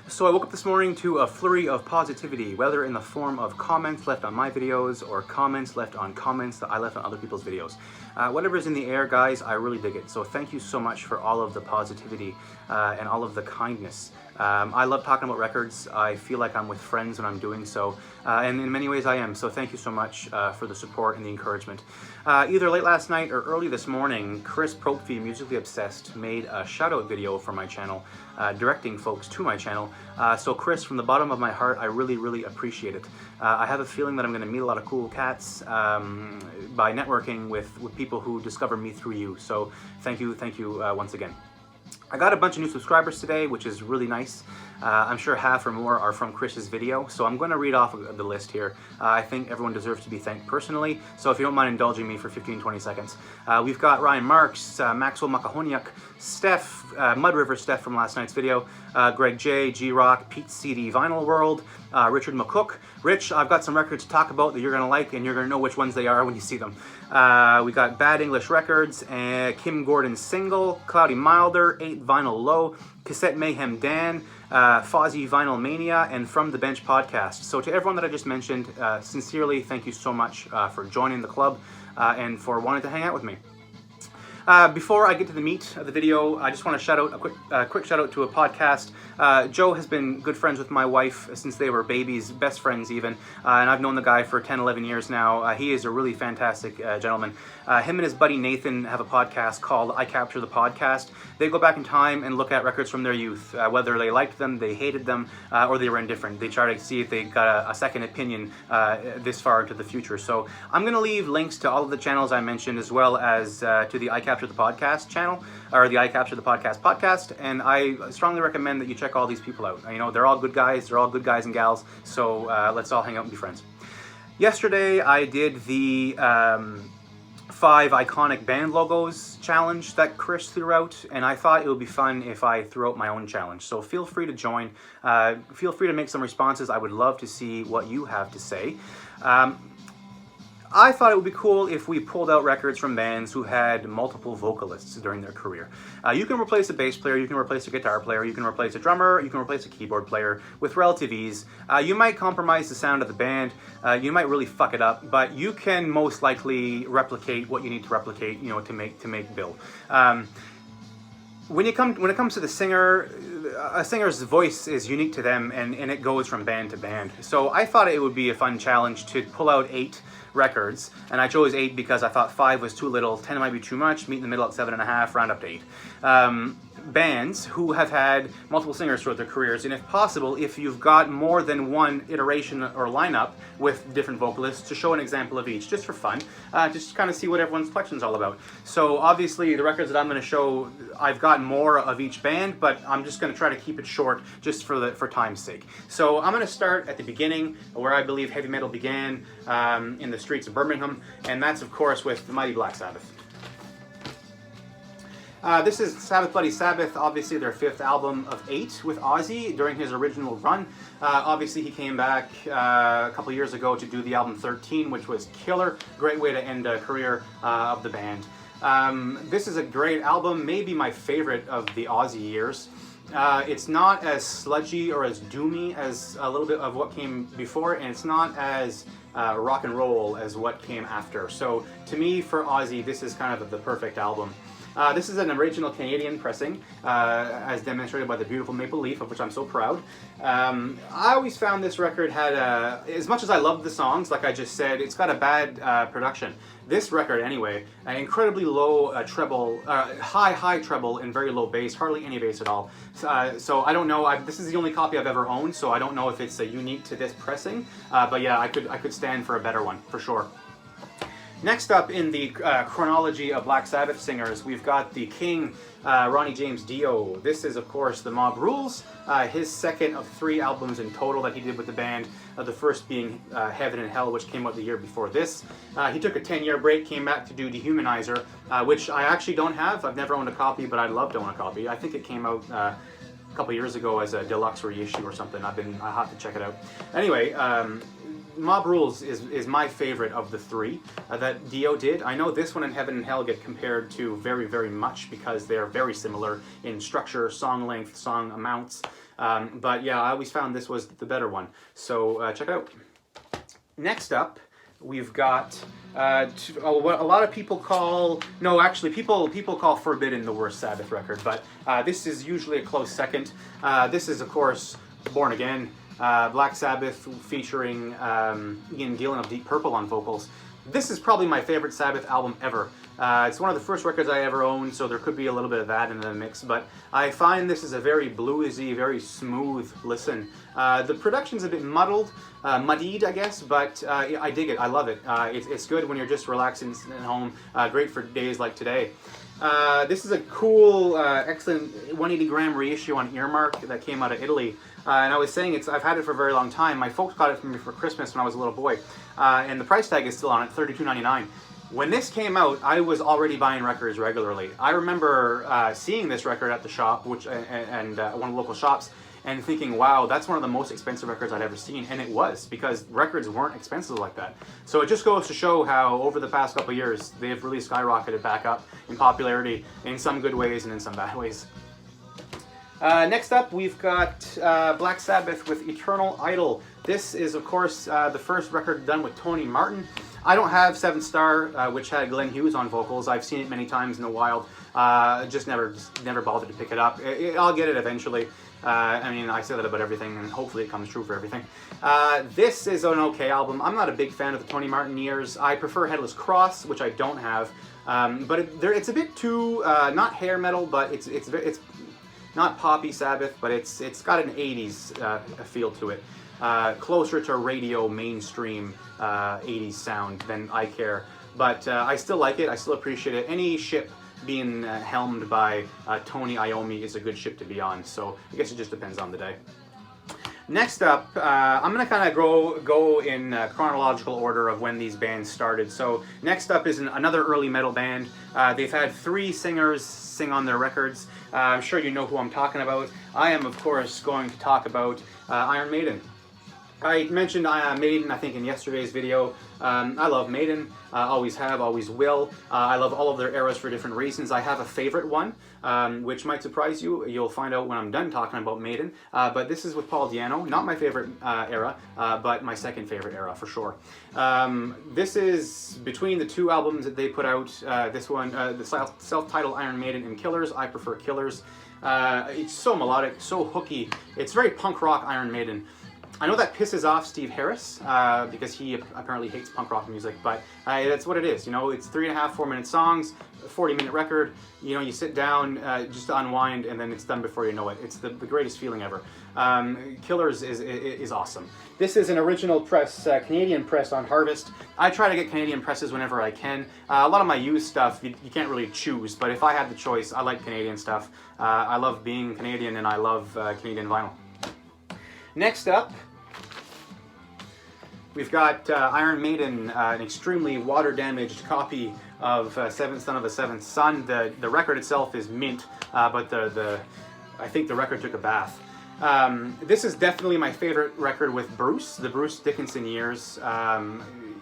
So I woke up this morning to a flurry of positivity, whether in the form of comments left on my videos or comments left on comments that I left on other people's videos. Whatever's in the air, guys, I really dig it. So thank you so much for all of the positivity and all of the kindness. I love talking about records. I feel like I'm with friends when I'm doing so, and in many ways I am. So thank you so much for the support and the encouragement. Either late last night or early this morning, Chris Propfee, Musically Obsessed, made a shout-out video for my channel, directing folks to my channel. So Chris, from the bottom of my heart, I really appreciate it. I have a feeling that I'm going to meet a lot of cool cats by networking with people who discover me through you. So thank you once again. I got a bunch of new subscribers today, which is really nice. I'm sure half or more are from Chris's video, so I'm going to read off the list here. I think everyone deserves to be thanked personally, so if you don't mind indulging me for 15-20 seconds. We've got Ryan Marks, Maxwell Makahoniak, Steph, Mud River Steph from last night's video, Greg J, G-Rock, Pete CD, Vinyl World, Richard McCook. Rich, I've got some records to talk about that you're going to like, and you're going to know which ones they are when you see them. We got Bad English Records, Kim Gordon Single, Cloudy Milder, 8 Vinyl Low, Cassette Mayhem Dan, Fozzy Vinyl Mania, and From the Bench Podcast. So to everyone that I just mentioned, sincerely, thank you so much for joining the club and for wanting to hang out with me. Before I get to the meat of the video, I just want to shout out a quick shout out to a podcast. Joe has been good friends with my wife since they were babies, best friends even, and I've known the guy for 10-11 years now. He is a really fantastic gentleman. Him and his buddy Nathan have a podcast called I Capture the Podcast. They go back in time and look at records from their youth, whether they liked them, they hated them, or they were indifferent. They try to see if they got a second opinion this far into the future. So I'm going to leave links to all of the channels I mentioned, as well as to the I Capture the Podcast channel, or the I Capture the podcast, and I strongly recommend that you check all these people out. You know, they're all good guys and gals, so let's all hang out and be friends. Yesterday I did the 5 iconic band logos challenge that Chris threw out, and I thought it would be fun if I threw out my own challenge. So feel free to join. Feel free to make some responses. I would love to see what you have to say. I thought it would be cool if we pulled out records from bands who had multiple vocalists during their career. You can replace a bass player, you can replace a guitar player, you can replace a drummer, you can replace a keyboard player with relative ease. You might compromise the sound of the band, you might really fuck it up, but you can most likely replicate what you need to replicate, you know, to make bill. When it comes to the singer, a singer's voice is unique to them, and it goes from band to band. So I thought it would be a fun challenge to pull out 8 records, and I chose 8 because I thought 5 was too little, 10 might be too much, meet in the middle at 7.5, round up to 8. Bands who have had multiple singers throughout their careers, and if possible, if you've got more than one iteration or lineup with different vocalists, to show an example of each, just for fun, just kind of see what everyone's collection is all about. So obviously the records that I'm going to show, I've got more of each band, but I'm just going to try to keep it short just for time's sake. So I'm going to start at the beginning, where I believe heavy metal began, in the streets of Birmingham, and that's of course with the mighty Black Sabbath. This is Sabbath Bloody Sabbath, obviously their 5th album of 8 with Ozzy during his original run. Obviously he came back a couple years ago to do the album 13, which was killer. Great way to end a career of the band. This is a great album, maybe my favorite of the Ozzy years. It's not as sludgy or as doomy as a little bit of what came before, and it's not as rock and roll as what came after. So to me, for Ozzy, this is kind of the perfect album. This is an original Canadian pressing, as demonstrated by the beautiful maple leaf, of which I'm so proud. I always found this record had, as much as I love the songs, like I just said, it's got a bad production. This record, anyway, incredibly low treble, high treble and very low bass, hardly any bass at all. So I don't know, this is the only copy I've ever owned, so I don't know if it's unique to this pressing, but yeah, I could stand for a better one, for sure. Next up in the chronology of Black Sabbath singers, we've got the King, Ronnie James Dio. This is, of course, The Mob Rules, his second of 3 albums in total that he did with the band, the first being Heaven and Hell, which came out the year before this. He took a 10-year break, came back to do Dehumanizer, which I actually don't have. I've never owned a copy, but I'd love to own a copy. I think it came out a couple years ago as a deluxe reissue or something. I have to check it out. Anyway, Mob Rules is my favorite of the three that Dio did. I know this one and Heaven and Hell get compared to very, very much because they're very similar in structure, song length, song amounts. But yeah, I always found this was the better one. So check it out. Next up, we've got what a lot of people call, no, actually people call Forbidden the worst Sabbath record, but this is usually a close second. This is, of course, Born Again, Black Sabbath featuring Ian Gillan of Deep Purple on vocals. This is probably my favorite Sabbath album ever. It's one of the first records I ever owned, so there could be a little bit of that in the mix, but I find this is a very bluesy, very smooth listen. The production's a bit muddied, I guess, but I dig it. I love it. It's good when you're just relaxing at home. Great for days like today. This is a cool, excellent 180-gram reissue on Earmark that came out of Italy. And I was saying, I've had it for a very long time. My folks got it for me for Christmas when I was a little boy. And the price tag is still on it, $32.99. When this came out, I was already buying records regularly. I remember seeing this record at the shop, one of the local shops, and thinking, wow, that's one of the most expensive records I'd ever seen. And it was, because records weren't expensive like that. So it just goes to show how over the past couple of years, they've really skyrocketed back up in popularity in some good ways and in some bad ways. Next up, we've got Black Sabbath with Eternal Idol. This is, of course, the first record done with Tony Martin. I don't have 7 Star, which had Glenn Hughes on vocals. I've seen it many times in the wild. Just never bothered to pick it up. I'll get it eventually. I mean, I say that about everything, and hopefully it comes true for everything. This is an okay album. I'm not a big fan of the Tony Martin years. I prefer Headless Cross, which I don't have. But it's a bit too not hair metal, but it's not poppy Sabbath, but it's got an 80s feel to it. Closer to radio mainstream 80s sound than I care. But I still like it. I still appreciate it. Any ship being helmed by Tony Iommi is a good ship to be on. So I guess it just depends on the day. Next up, I'm going to kind of go in chronological order of when these bands started. So next up is another early metal band. They've had 3 singers sing on their records. I'm sure you know who I'm talking about. I am, of course, going to talk about Iron Maiden. I mentioned Maiden, I think, in yesterday's video. I love Maiden, always have, always will. I love all of their eras for different reasons. I have a favorite one, which might surprise you. You'll find out when I'm done talking about Maiden. But this is with Paul Di'Anno, not my favorite era, but my second favorite era for sure. This is between the 2 albums that they put out. This one, the self-titled Iron Maiden and Killers. I prefer Killers. It's so melodic, so hooky. It's very punk rock Iron Maiden. I know that pisses off Steve Harris because he apparently hates punk rock music, but that's what it is. You know, it's 3.5, 4-minute songs, a 40-minute record. You know, you sit down just to unwind, and then it's done before you know it. It's the greatest feeling ever. Killers is awesome. This is an original press, Canadian press on Harvest. I try to get Canadian presses whenever I can. A lot of my used stuff, you can't really choose, but if I had the choice, I like Canadian stuff. I love being Canadian, and I love Canadian vinyl. Next up, we've got Iron Maiden, an extremely water-damaged copy of Seventh Son of a Seventh Son. The record itself is mint, but I think the record took a bath. This is definitely my favorite record with Bruce, the Bruce Dickinson years.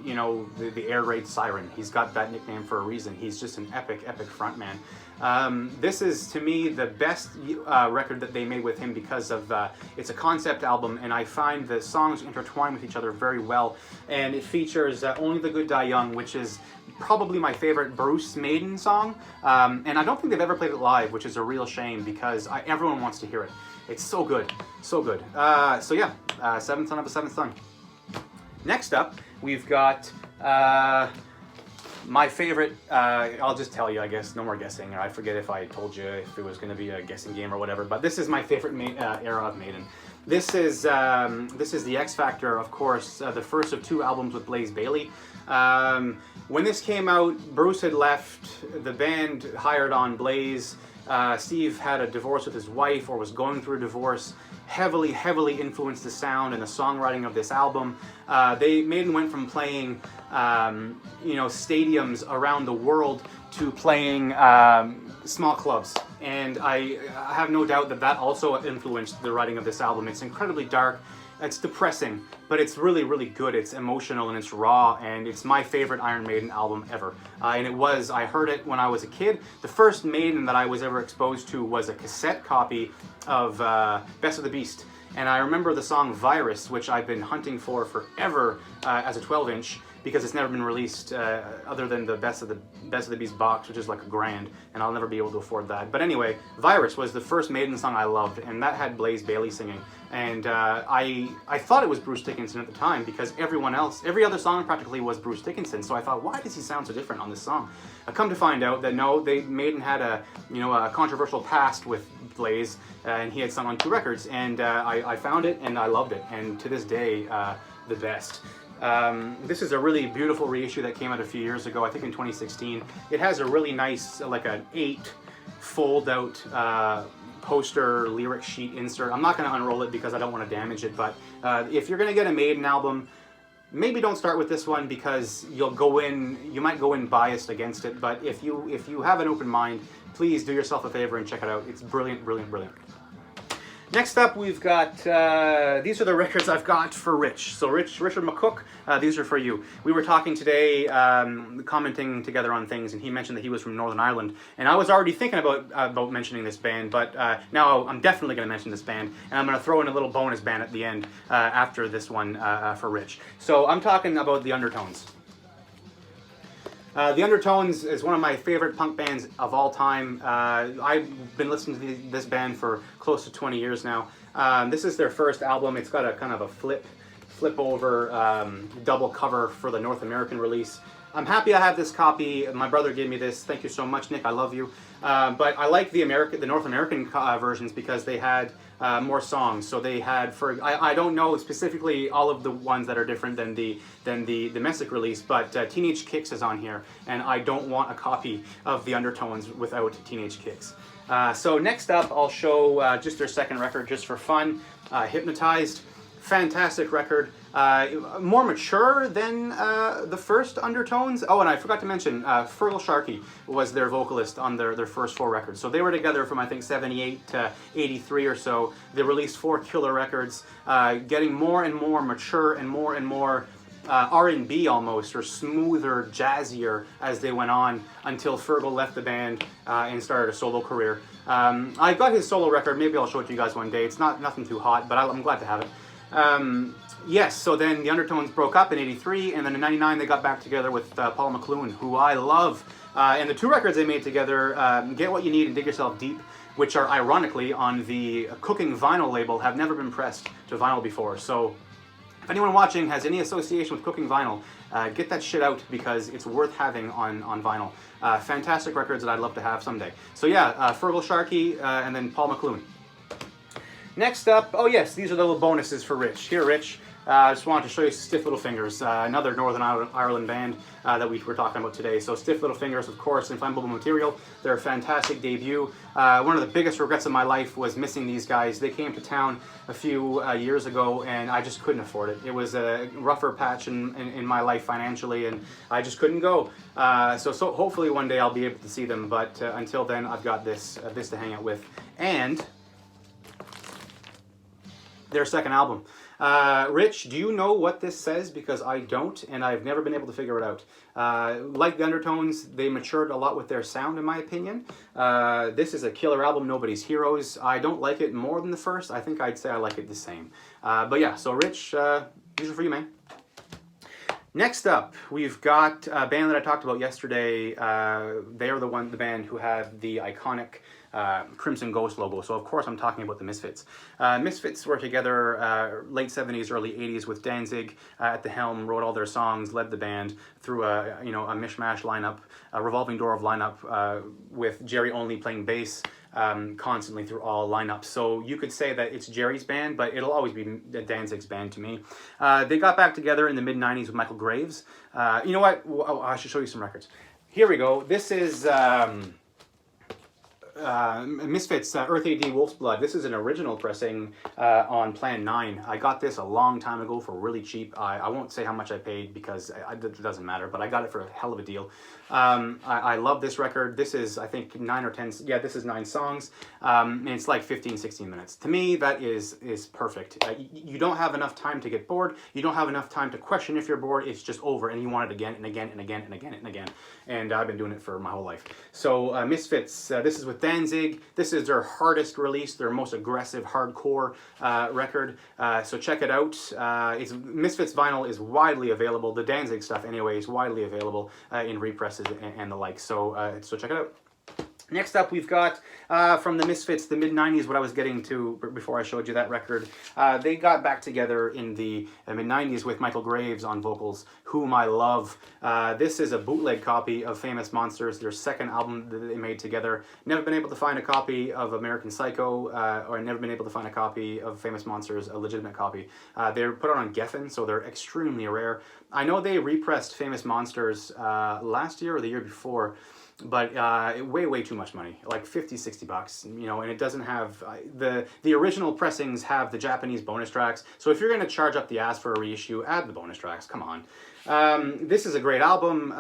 You know, the air raid siren. He's got that nickname for a reason. He's just an epic, epic frontman. This is, to me, the best record that they made with him because of it's a concept album, and I find the songs intertwine with each other very well. And it features Only the Good Die Young, which is probably my favorite Bruce Maiden song. And I don't think they've ever played it live, which is a real shame because everyone wants to hear it. It's so good, so good. So yeah, Seventh Son of a Seventh Son. Next up, we've got my favorite, I'll just tell you, I guess, no more guessing. I forget if I told you if it was going to be a guessing game or whatever, but this is my favorite era of Maiden. This is the X Factor, of course, the first of 2 albums with Blaze Bayley. When this came out, Bruce had left, the band hired on Blaze. Steve had a divorce with his wife, or was going through a divorce. Heavily influenced the sound and the songwriting of this album. Maiden went from playing, you know, stadiums around the world to playing small clubs. and I have no doubt that that also influenced the writing of this album. It's incredibly dark, it's depressing, but it's really, really good. It's emotional and it's raw, and it's my favorite Iron Maiden album ever. And I heard it when I was a kid. The first Maiden that I was ever exposed to was a cassette copy of Best of the Beast. And I remember the song Virus, which I've been hunting for forever as a 12-inch, because it's never been released other than the Best of the Beast box, which is like $1,000, and I'll never be able to afford that. But anyway, Virus was the first Maiden song I loved, and that had Blaze Bayley singing. And I thought it was Bruce Dickinson at the time, because every other song practically was Bruce Dickinson. So I thought, why does he sound so different on this song? I come to find out that no, Maiden had a controversial past with Blaze, and he had sung on 2 records, and I found it and I loved it, and to this day, the best. This is a really beautiful reissue that came out a few years ago, I think in 2016. It has a really nice, like an 8 fold-out poster lyric sheet insert. I'm not going to unroll it because I don't want to damage it, but if you're going to get a Maiden album, maybe don't start with this one, because you might go in biased against it, but if you have an open mind, please do yourself a favor and check it out. It's brilliant, brilliant, brilliant. Next up, we've got, these are the records I've got for Rich. So Richard McCook, these are for you. We were talking today, commenting together on things, and he mentioned that he was from Northern Ireland. And I was already thinking about mentioning this band, but now I'm definitely going to mention this band, and I'm going to throw in a little bonus band at the end after this one for Rich. So I'm talking about the Undertones. The Undertones is one of my favorite punk bands of all time. I've been listening to this band for close to 20 years now. This is their first album. It's got a kind of a flip over double cover for the North American release. I'm happy I have this copy. My brother gave me this. Thank you so much, Nick. I love you. But I like the North American versions because they had more songs. So they had, I don't know specifically all of the ones that are different than the domestic release, but Teenage Kicks is on here, and I don't want a copy of the Undertones without Teenage Kicks. So next up, I'll show just their second record, just for fun, Hypnotized. Fantastic record. More mature than the first Undertones. Oh, and I forgot to mention, Fergal Sharkey was their vocalist on their first 4 records. So they were together from, I think, 78 to 83 or so. They released 4 killer records, getting more and more mature and more R&B almost, or smoother, jazzier as they went on, until Fergal left the band and started a solo career. I got his solo record. Maybe I'll show it to you guys one day. It's nothing too hot, but I'm glad to have it. Yes, so then the Undertones broke up in 83, and then in 99 they got back together with Paul McLuhan, who I love. And the 2 records they made together, Get What You Need and Dig Yourself Deep, which are ironically on the Cooking Vinyl label, have never been pressed to vinyl before. So if anyone watching has any association with Cooking Vinyl, get that shit out, because it's worth having on vinyl. Fantastic records that I'd love to have someday. So yeah, Fergal Sharkey and then Paul McLuhan. Next up, oh yes, these are the little bonuses for Rich. Here, Rich, I just wanted to show you Stiff Little Fingers, another Northern Ireland band that we were talking about today. So Stiff Little Fingers, of course, Inflammable Material. They're a fantastic debut. One of the biggest regrets of my life was missing these guys. They came to town a few years ago, and I just couldn't afford it. It was a rougher patch in my life financially, and I just couldn't go. So hopefully one day I'll be able to see them, but until then, I've got this to hang out with. And their second album. Rich, do you know what this says? Because I don't, and I've never been able to figure it out. Like the Undertones, they matured a lot with their sound, in my opinion. This is a killer album, Nobody's Heroes. I don't like it more than the first. I think I'd say I like it the same. But yeah, so Rich, these are for you, man. Next up, we've got a band that I talked about yesterday. They are the band who had the iconic Crimson Ghost logo. So of course I'm talking about the Misfits. Misfits were together late 70s, early 80s with Danzig at the helm, wrote all their songs, led the band through a mishmash lineup, a revolving door of lineup with Jerry only playing bass constantly through all lineups. So you could say that it's Jerry's band, but it'll always be Danzig's band to me. They got back together in the mid-90s with Michael Graves. You know what? I should show you some records. Here we go. This is Misfits, Earth AD Wolf's Blood. This is an original pressing on Plan 9. I got this a long time ago for really cheap. I won't say how much I paid because it doesn't matter, but I got it for a hell of a deal. I love this record. This is, I think, 9 or 10, yeah, this is 9 songs. And it's like 15, 16 minutes. To me, that is perfect. You don't have enough time to get bored. You don't have enough time to question if you're bored. It's just over, and you want it again and again and again and again and again. And I've been doing it for my whole life. So Misfits, this is with Danzig. This is their hardest release, their most aggressive hardcore record. So check it out. Misfits vinyl is widely available. The Danzig stuff, anyway, is widely available in represses and the like. So check it out. Next up, we've got from the Misfits, the mid-90s, what I was getting to before I showed you that record. They got back together in the mid-90s with Michael Graves on vocals, whom I love. This is a bootleg copy of Famous Monsters, their second album that they made together. Never been able to find a copy of American Psycho, or never been able to find a copy of Famous Monsters, a legitimate copy. They're put out on Geffen, so they're extremely rare. I know they repressed Famous Monsters last year or the year before, but way too much money, like 50, 60 bucks, you know, and it doesn't have, the original pressings have the Japanese bonus tracks, so if you're going to charge up the ass for a reissue, add the bonus tracks, come on. This is a great album.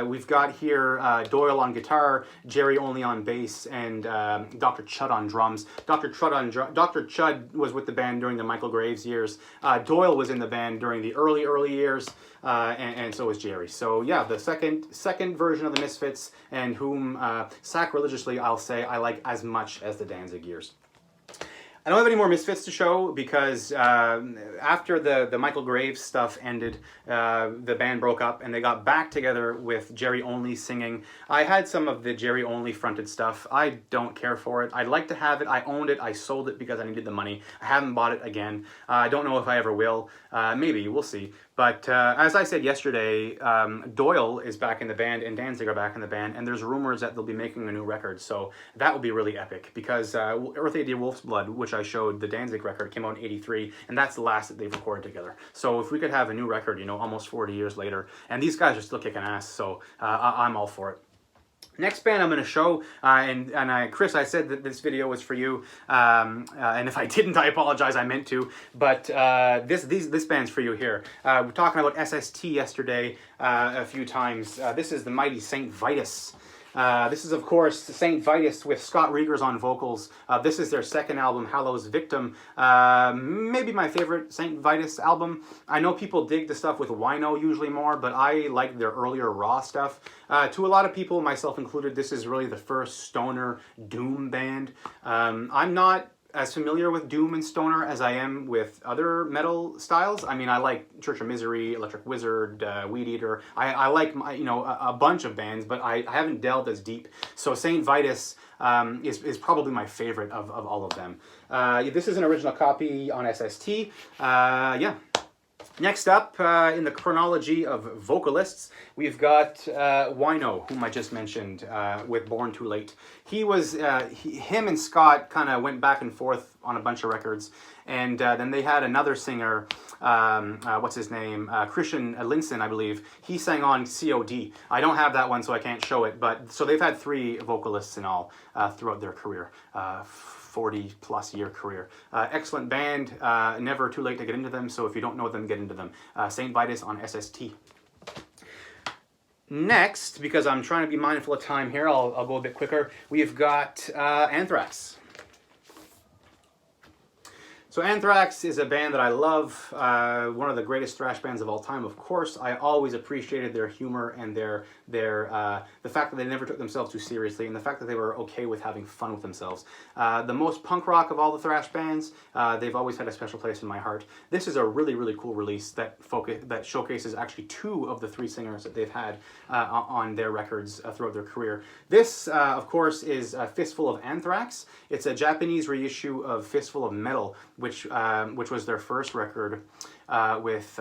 We've got here Doyle on guitar, Jerry Only on bass, and Dr. Chud on drums. Dr. Chud was with the band during the Michael Graves years. Doyle was in the band during the early years, and so was Jerry. So yeah, the second version of the Misfits, and whom sacrilegiously I'll say I like as much as the Danzig years. I don't have any more Misfits to show because after the Michael Graves stuff ended, the band broke up and they got back together with Jerry Only singing. I had some of the Jerry Only fronted stuff. I don't care for it. I'd like to have it. I owned it. I sold it because I needed the money. I haven't bought it again. I don't know if I ever will. Maybe. We'll see. But as I said yesterday, Doyle is back in the band and Danzig are back in the band, and there's rumors that they'll be making a new record, so that would be really epic, because Earth AD Wolf's Blood, which I showed, the Danzig record, came out in '83, and that's the last that they've recorded together. So if we could have a new record, you know, almost 40 years later, and these guys are still kicking ass, so I'm all for it. Next band I'm going to show, Chris, I said that this video was for you, and if I didn't, I apologize, I meant to, but this band's for you here. We're talking about SST yesterday a few times. This is the mighty Saint Vitus. This is, of course, Saint Vitus with Scott Regers on vocals. This is their second album, Hallow's Victim. Maybe my favorite Saint Vitus album. I know people dig the stuff with Wino usually more, but I like their earlier raw stuff. To a lot of people, myself included, this is really the first stoner doom band. I'm not as familiar with doom and stoner as I am with other metal styles. I mean, I like Church of Misery, Electric Wizard, Weed Eater. I like, you know, a bunch of bands, but I haven't delved as deep. So Saint Vitus is probably my favorite of all of them. This is an original copy on SST. Yeah. Next up, in the chronology of vocalists, we've got Wino, whom I just mentioned, with Born Too Late. He was, him and Scott kind of went back and forth on a bunch of records, and then they had another singer, what's his name, Christian Linson, I believe. He sang on COD. I don't have that one, so I can't show it, but so they've had 3 vocalists in all throughout their career. 40-plus year career. Excellent band, never too late to get into them, so if you don't know them, get into them. Saint Vitus on SST. Next, because I'm trying to be mindful of time here, I'll go a bit quicker. We've got Anthrax. So Anthrax is a band that I love, one of the greatest thrash bands of all time, of course. I always appreciated their humor and the fact that they never took themselves too seriously, and the fact that they were okay with having fun with themselves. The most punk rock of all the thrash bands, they've always had a special place in my heart. This is a really, really cool release that showcases actually 2 of the 3 singers that they've had on their records throughout their career. This, of course, is Fistful of Anthrax. It's a Japanese reissue of Fistful of Metal, which was their first record. with,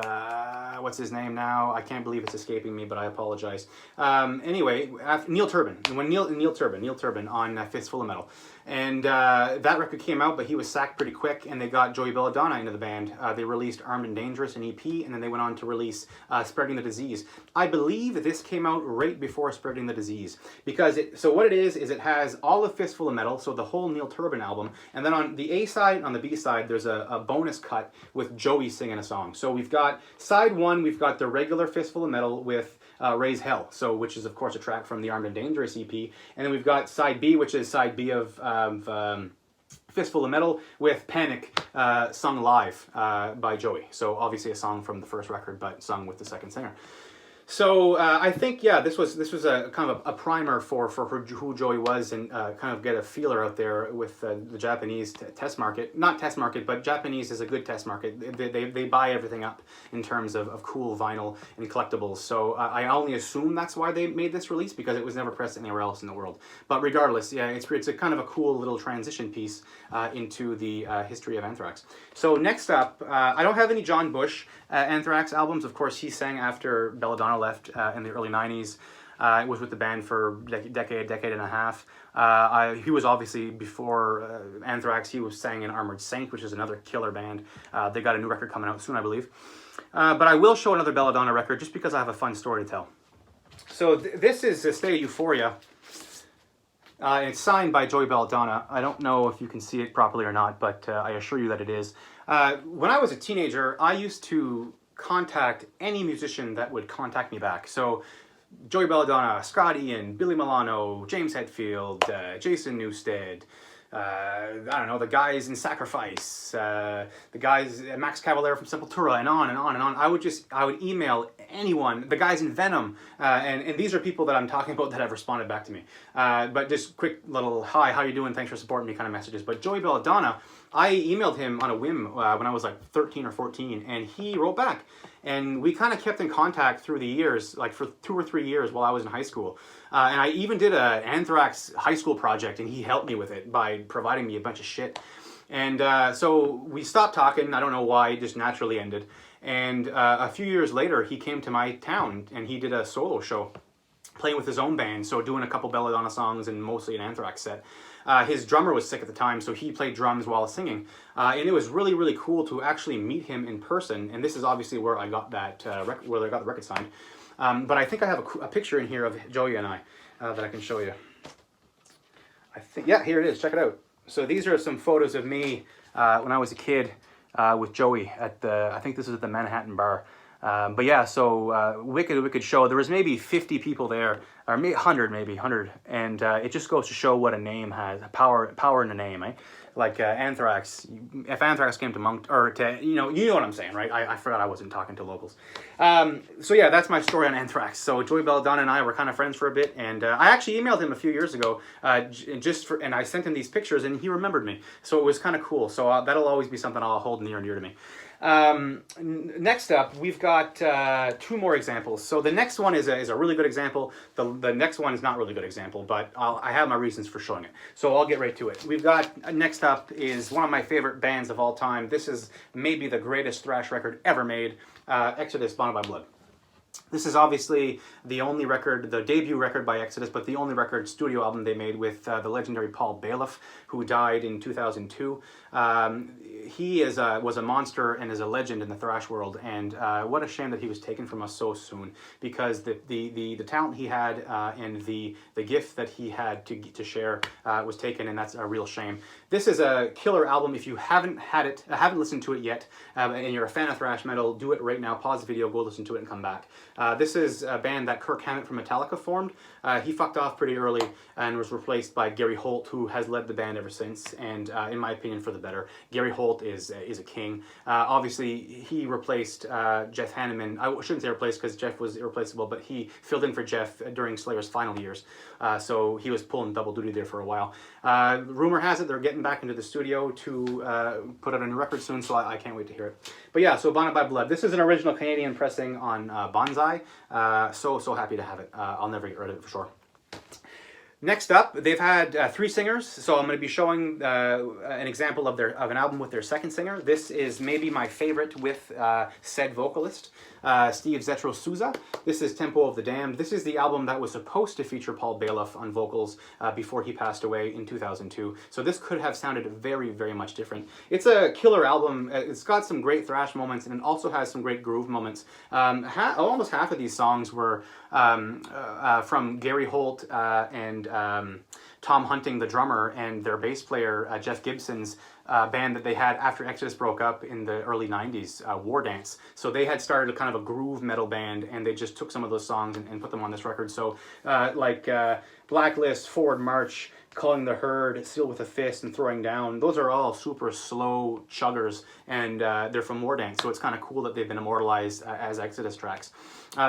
what's his name now? I can't believe it's escaping me, but I apologize. Anyway, Neil Turbin. When Neil Turbin on Fistful of Metal. And that record came out, but he was sacked pretty quick, and they got Joey Belladonna into the band. They released Armed and Dangerous, an EP, and then they went on to release Spreading the Disease. I believe this came out right before Spreading the Disease, because so what it is it has all of Fistful of Metal, so the whole Neil Turbin album, and then on the A side and on the B side, there's a bonus cut with Joey singing a song. So we've got side one, we've got the regular Fistful of Metal with Raise Hell, so which is of course a track from the Armed and Dangerous EP, and then we've got side B, which is side B of Fistful of Metal with Panic, sung live by Joey. So obviously a song from the first record, but sung with the second singer. So I think, yeah, this was a kind of a primer for who Joey was, and kind of get a feeler out there with the Japanese test market. Not test market, but Japanese is a good test market. They buy everything up in terms of cool vinyl and collectibles. So I only assume that's why they made this release, because it was never pressed anywhere else in the world. But regardless, yeah, it's a kind of a cool little transition piece into the history of Anthrax. So next up, I don't have any John Bush Anthrax albums. Of course, he sang after Belladonna left in the early 90s. Was with the band for a decade and a half. He was obviously, before Anthrax, he was sang in Armored Saint, which is another killer band. They got a new record coming out soon, I believe. But I will show another Belladonna record just because I have a fun story to tell. So this is State of Euphoria. It's signed by Joey Belladonna. I don't know if you can see it properly or not, but I assure you that it is. When I was a teenager, I used to contact any musician that would contact me back. So Joey Belladonna, Scott Ian, Billy Milano, James Hetfield, Jason Newsted, I don't know, the guys in Sacrifice, the guys, Max Cavalera from Sepultura, and on and on and on. I would email anyone, the guys in Venom, and these are people that I'm talking about that have responded back to me. But just quick little, hi, how you doing, thanks for supporting me kind of messages. But Joey Belladonna, I emailed him on a whim when I was like 13 or 14, and he wrote back. And we kind of kept in contact through the years, like for 2 or 3 years while I was in high school. And I even did an Anthrax high school project, and he helped me with it by providing me a bunch of shit. And so we stopped talking. I don't know why, it just naturally ended. And a few years later, he came to my town, and he did a solo show playing with his own band, so doing a couple Belladonna songs and mostly an Anthrax set. His drummer was sick at the time, so he played drums while singing. And it was really, really cool to actually meet him in person. And this is obviously where I got that where I got the record signed. But I think I have a picture in here of Joey and I that I can show you. I think, yeah, here it is. Check it out. So these are some photos of me when I was a kid with Joey at I think this is at the Manhattan Bar. But yeah, so wicked show. There was maybe 50 people there, or 100 maybe, 100, and it just goes to show what a name has, power in a name, eh? Like Anthrax, if Anthrax came to Monk, or to, you know what I'm saying, right? I forgot I wasn't talking to locals. So yeah, that's my story on Anthrax. So Joey Belladonna and I were kind of friends for a bit, and I actually emailed him a few years ago, and I sent him these pictures, and he remembered me. So it was kind of cool. So that'll always be something I'll hold near and dear to me. Next up, we've got 2 more examples. So the next one is a really good example. The next one is not really good example, but I have my reasons for showing it. So I'll get right to it. We've got, next up is one of my favorite bands of all time. This is maybe the greatest thrash record ever made, Exodus, Bonded by Blood. This is obviously the only record, the debut record by Exodus, but the only record studio album they made with the legendary Paul Bailiff, who died in 2002. He was a monster and is a legend in the thrash world, and what a shame that he was taken from us so soon, because the talent he had and the gift that he had to share was taken, and that's a real shame. This is a killer album. If you haven't listened to it yet, and you're a fan of thrash metal, do it right now. Pause the video, go listen to it, and come back. This is a band that Kirk Hammett from Metallica formed. He fucked off pretty early and was replaced by Gary Holt, who has led the band ever since, and in my opinion, for the better. Gary Holt is a king. Obviously, he replaced Jeff Hanneman. I shouldn't say replaced because Jeff was irreplaceable, but he filled in for Jeff during Slayer's final years. So he was pulling double duty there for a while. Rumor has it they're getting back into the studio to put out a new record soon, so I can't wait to hear it. But yeah, so Bonded by Blood. This is an original Canadian pressing on Bonsai. So happy to have it. I'll never get rid of it for sure. Next up, they've had 3 singers, so I'm going to be showing an example of an album with their second singer. This is maybe my favorite with said vocalist, Steve Zetro Souza. This is Tempo of the Damned. This is the album that was supposed to feature Paul Baloff on vocals before he passed away in 2002. So this could have sounded very, very much different. It's a killer album. It's got some great thrash moments, and it also has some great groove moments. Almost half of these songs were from Gary Holt and Tom Hunting, the drummer, and their bass player, Jeff Gibson's band that they had after Exodus broke up in the early 90s, War Dance. So they had started a kind of a groove metal band, and they just took some of those songs and put them on this record. So Blacklist, Forward March, Calling the Herd, Seal with a Fist, and Throwing Down, those are all super slow chuggers, and they're from War Dance, so it's kind of cool that they've been immortalized as Exodus tracks.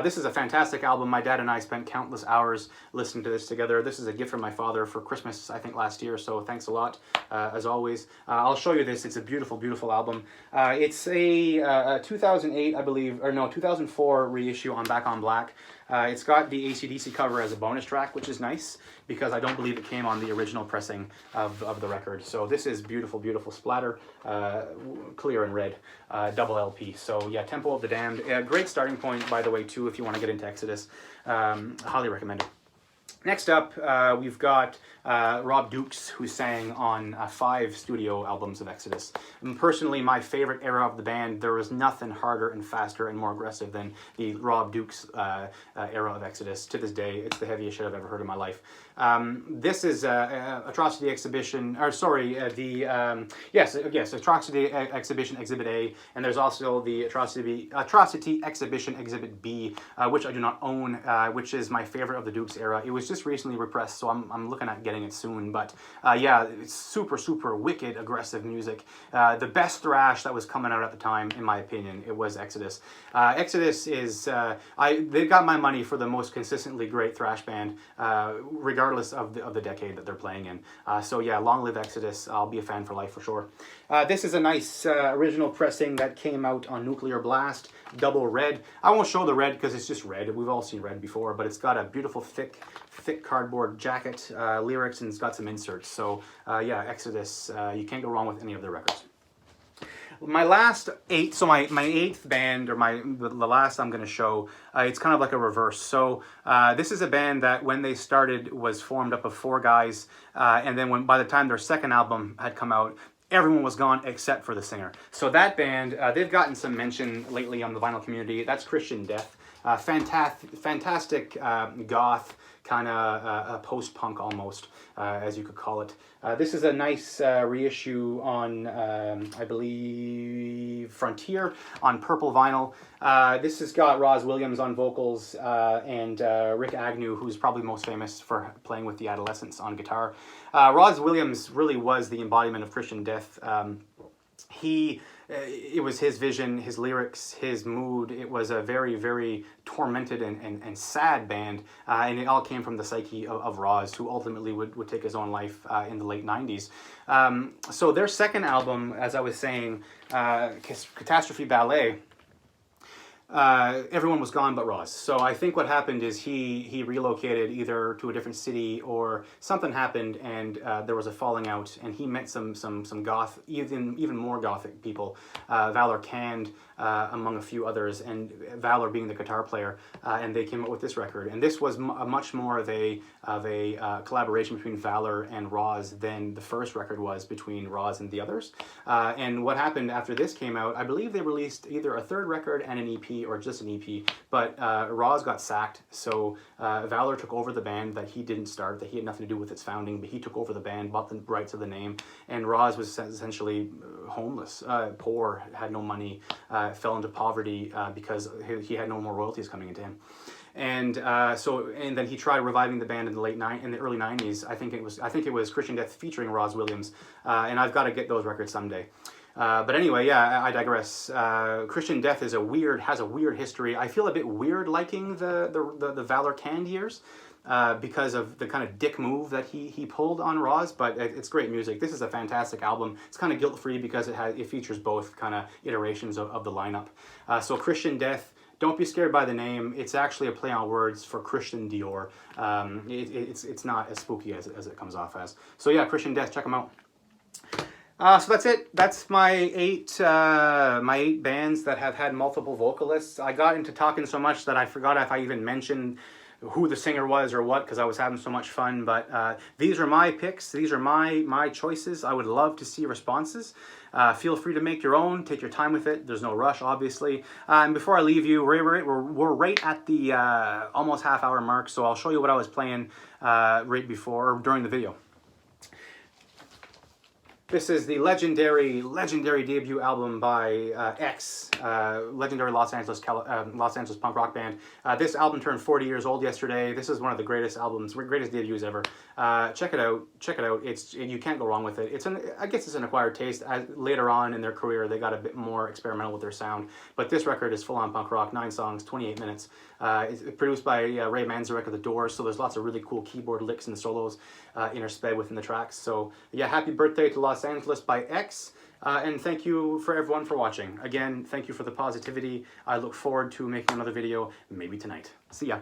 This is a fantastic album. My dad and I spent countless hours listening to this together. This is a gift from my father for Christmas, I think, last year, so thanks a lot, as always. I'll show you this. It's a beautiful, beautiful album. It's a 2008, I believe, or no, 2004 reissue on Back on Black. It's got the AC/DC cover as a bonus track, which is nice, because I don't believe it came on the original pressing of the record. So this is beautiful, beautiful splatter, clear and red, double LP. So yeah, Tempo of the Damned. Great starting point, by the way, too, if you want to get into Exodus. Highly recommend it. Next up, we've got Rob Dukes, who sang on 5 studio albums of Exodus. And personally, my favorite era of the band, there was nothing harder and faster and more aggressive than the Rob Dukes era of Exodus. To this day, it's the heaviest shit I've ever heard in my life. This is Atrocity Exhibition, or sorry, yes, Atrocity Exhibition Exhibit A, and there's also the Atrocity Exhibition Exhibit B, which I do not own, which is my favorite of the Dukes era. It was just recently repressed, so I'm looking at getting it soon, but yeah, it's super, super wicked, aggressive music. The best thrash that was coming out at the time, in my opinion, it was Exodus. Exodus is, they've got my money for the most consistently great thrash band, regardless of the decade that they're playing in. So yeah, long live Exodus. I'll be a fan for life for sure. This is a nice original pressing that came out on Nuclear Blast, double red. I won't show the red because it's just red. We've all seen red before, but it's got a beautiful thick cardboard jacket, lyrics, and it's got some inserts. So yeah, Exodus, you can't go wrong with any of their records. My last 8, so my 8th band, or the last I'm going to show, it's kind of like a reverse. So this is a band that when they started was formed up of 4 guys, and then by the time their second album had come out, everyone was gone except for the singer. So that band, they've gotten some mention lately on the vinyl community. That's Christian Death. Fantastic goth, kind of post-punk almost, as you could call it. This is a nice reissue on, I believe, Frontier on purple vinyl. This has got Roz Williams on vocals and Rick Agnew, who's probably most famous for playing with the Adolescents on guitar. Roz Williams really was the embodiment of Christian Death. It was his vision, his lyrics, his mood. It was a very, very tormented and sad band, and it all came from the psyche of Roz, who ultimately would take his own life in the late 90s. So their second album, as I was saying, Catastrophe Ballet, everyone was gone but Roz. So I think what happened is he relocated either to a different city or something happened, and there was a falling out, and he met some goth, even more gothic people, Valor Cand, among a few others, and Valor being the guitar player, and they came up with this record. And this was much more of a collaboration between Valor and Roz than the first record was between Roz and the others. And what happened after this came out, I believe they released either a third record and an EP, or just an EP, but Roz got sacked, so Valor took over the band that he didn't start, that he had nothing to do with its founding, but he took over the band, bought the rights of the name, and Roz was essentially homeless, poor, had no money, fell into poverty because he had no more royalties coming into him. And and then he tried reviving the band in the early 90s. I think it was Christian Death featuring Roz Williams, and I've got to get those records someday. But anyway, yeah, I digress. Christian Death has a weird history. I feel a bit weird liking the Valor Cand years because of the kind of dick move that he pulled on Roz, but it's great music. This is a fantastic album. It's kind of guilt-free because it features both kind of iterations of the lineup. So Christian Death, Don't be scared by the name. It's actually a play on words for Christian Dior. It's not as spooky as it comes off as. So yeah, Christian Death, check them out. So that's it. That's my eight bands that have had multiple vocalists. I got into talking so much that I forgot if I even mentioned who the singer was or what, because I was having so much fun. But these are my picks. These are my choices. I would love to see responses. Feel free to make your own. Take your time with it. There's no rush, obviously. And before I leave you, we're right at the almost half-hour mark, so I'll show you what I was playing right before or during the video. This is the legendary debut album by X, legendary Los Angeles punk rock band. This album turned 40 years old yesterday. This is one of the greatest debuts ever. Check it out. You can't go wrong with it. I guess it's an acquired taste. Later on in their career, they got a bit more experimental with their sound. But this record is full-on punk rock, 9 songs, 28 minutes. It's produced by Ray Manzarek of The Doors, so there's lots of really cool keyboard licks and solos intersped within the tracks. So yeah, happy birthday to Los Angeles by X, and thank you for everyone for watching. Again, thank you for the positivity. I look forward to making another video, maybe tonight. See ya.